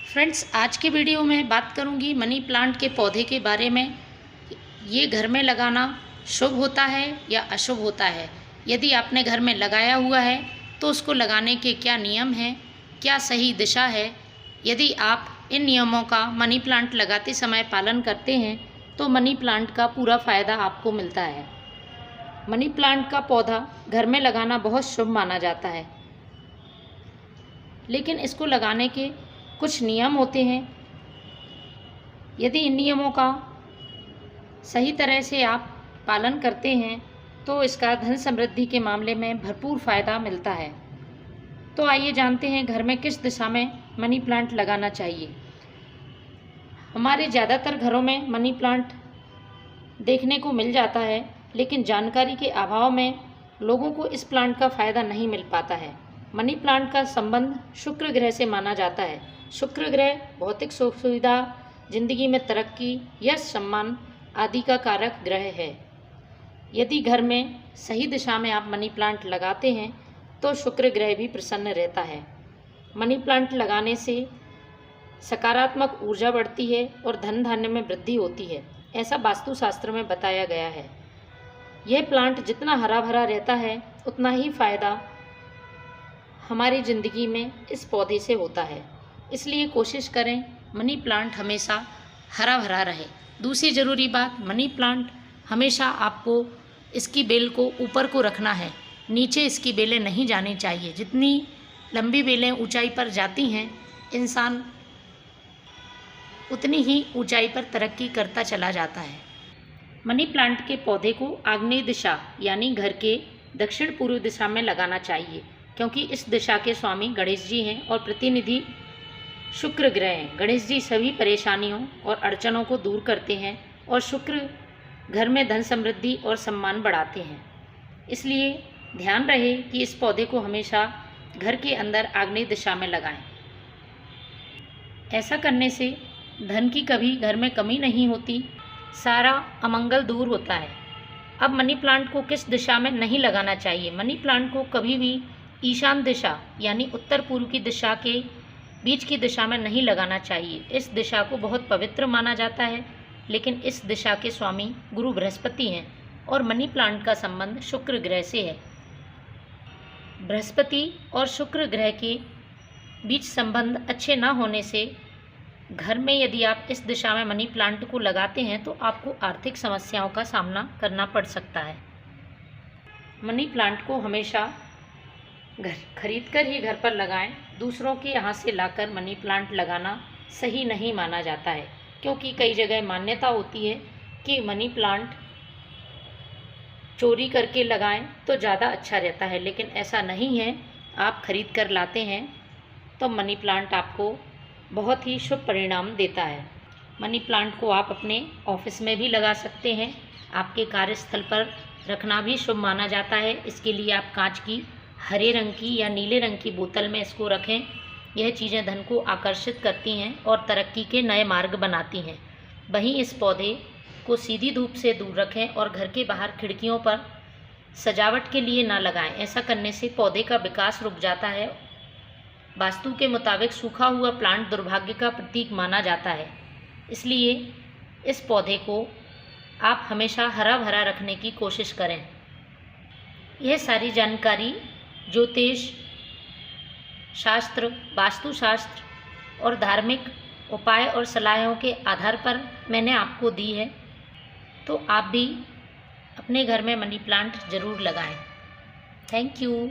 Friends, आज के video में बात करूंगी मनी प्लांट के पौधे के बारे में। ये घर में लगाना शुभ होता है या अशुभ होता है। यदि आपने घर में लगाया हुआ है तो उसको लगाने के क्या नियम हैं, क्या सही दिशा है। यदि आप इन नियमों का मनी प्लांट लगाते समय पालन करते हैं तो मनी प्लांट का पूरा फ़ायदा आपको मिलता है। मनी प्लांट का पौधा घर में लगाना बहुत शुभ माना जाता है, लेकिन इसको लगाने के कुछ नियम होते हैं। यदि इन नियमों का सही तरह से आप पालन करते हैं तो इसका धन समृद्धि के मामले में भरपूर फ़ायदा मिलता है। तो आइए जानते हैं घर में किस दिशा में मनी प्लांट लगाना चाहिए। हमारे ज़्यादातर घरों में मनी प्लांट देखने को मिल जाता है, लेकिन जानकारी के अभाव में लोगों को इस प्लांट का फ़ायदा नहीं मिल पाता है। मनी प्लांट का संबंध शुक्र ग्रह से माना जाता है। शुक्र ग्रह भौतिक सुख सुविधा, जिंदगी में तरक्की, यश, सम्मान आदि का कारक ग्रह है। यदि घर में सही दिशा में आप मनी प्लांट लगाते हैं तो शुक्र ग्रह भी प्रसन्न रहता है। मनी प्लांट लगाने से सकारात्मक ऊर्जा बढ़ती है और धन धान्य में वृद्धि होती है, ऐसा वास्तुशास्त्र में बताया गया है। यह प्लांट जितना हरा भरा रहता है उतना ही फायदा हमारी ज़िंदगी में इस पौधे से होता है। इसलिए कोशिश करें मनी प्लांट हमेशा हरा भरा रहे। दूसरी ज़रूरी बात, मनी प्लांट हमेशा आपको इसकी बेल को ऊपर को रखना है, नीचे इसकी बेलें नहीं जानी चाहिए। जितनी लंबी बेलें ऊंचाई पर जाती हैं, इंसान उतनी ही ऊंचाई पर तरक्की करता चला जाता है। मनी प्लांट के पौधे को आग्नेय दिशा यानी घर के दक्षिण पूर्व दिशा में लगाना चाहिए, क्योंकि इस दिशा के स्वामी गणेश जी हैं और प्रतिनिधि शुक्र ग्रह हैं। गणेश जी सभी परेशानियों और अड़चनों को दूर करते हैं और शुक्र घर में धन समृद्धि और सम्मान बढ़ाते हैं। इसलिए ध्यान रहे कि इस पौधे को हमेशा घर के अंदर आग्नेय दिशा में लगाएं। ऐसा करने से धन की कभी घर में कमी नहीं होती, सारा अमंगल दूर होता है। अब मनी प्लांट को किस दिशा में नहीं लगाना चाहिए। मनी प्लांट को कभी भी ईशान दिशा यानी उत्तर पूर्व की दिशा के बीच की दिशा में नहीं लगाना चाहिए। इस दिशा को बहुत पवित्र माना जाता है, लेकिन इस दिशा के स्वामी गुरु बृहस्पति हैं और मनी प्लांट का संबंध शुक्र ग्रह से है। बृहस्पति और शुक्र ग्रह के बीच संबंध अच्छे न होने से घर में यदि आप इस दिशा में मनी प्लांट को लगाते हैं तो आपको आर्थिक समस्याओं का सामना करना पड़ सकता है। मनी प्लांट को हमेशा घर खरीद कर ही घर पर लगाएं। दूसरों के यहाँ से लाकर मनी प्लांट लगाना सही नहीं माना जाता है, क्योंकि कई जगह मान्यता होती है कि मनी प्लांट चोरी करके लगाएं तो ज़्यादा अच्छा रहता है, लेकिन ऐसा नहीं है। आप खरीद कर लाते हैं तो मनी प्लांट आपको बहुत ही शुभ परिणाम देता है। मनी प्लांट को आप अपने ऑफिस में भी लगा सकते हैं। आपके कार्यस्थल पर रखना भी शुभ माना जाता है। इसके लिए आप कांच की हरे रंग की या नीले रंग की बोतल में इसको रखें। यह चीज़ें धन को आकर्षित करती हैं और तरक्की के नए मार्ग बनाती हैं। वहीं इस पौधे को सीधी धूप से दूर रखें और घर के बाहर खिड़कियों पर सजावट के लिए ना लगाएं। ऐसा करने से पौधे का विकास रुक जाता है। वास्तु के मुताबिक सूखा हुआ प्लांट दुर्भाग्य का प्रतीक माना जाता है। इसलिए इस पौधे को आप हमेशा हरा भरा रखने की कोशिश करें। यह सारी जानकारी ज्योतिष शास्त्र, वास्तुशास्त्र और धार्मिक उपाय और सलाहों के आधार पर मैंने आपको दी है। तो आप भी अपने घर में मनी प्लांट ज़रूर लगाएं। Thank you.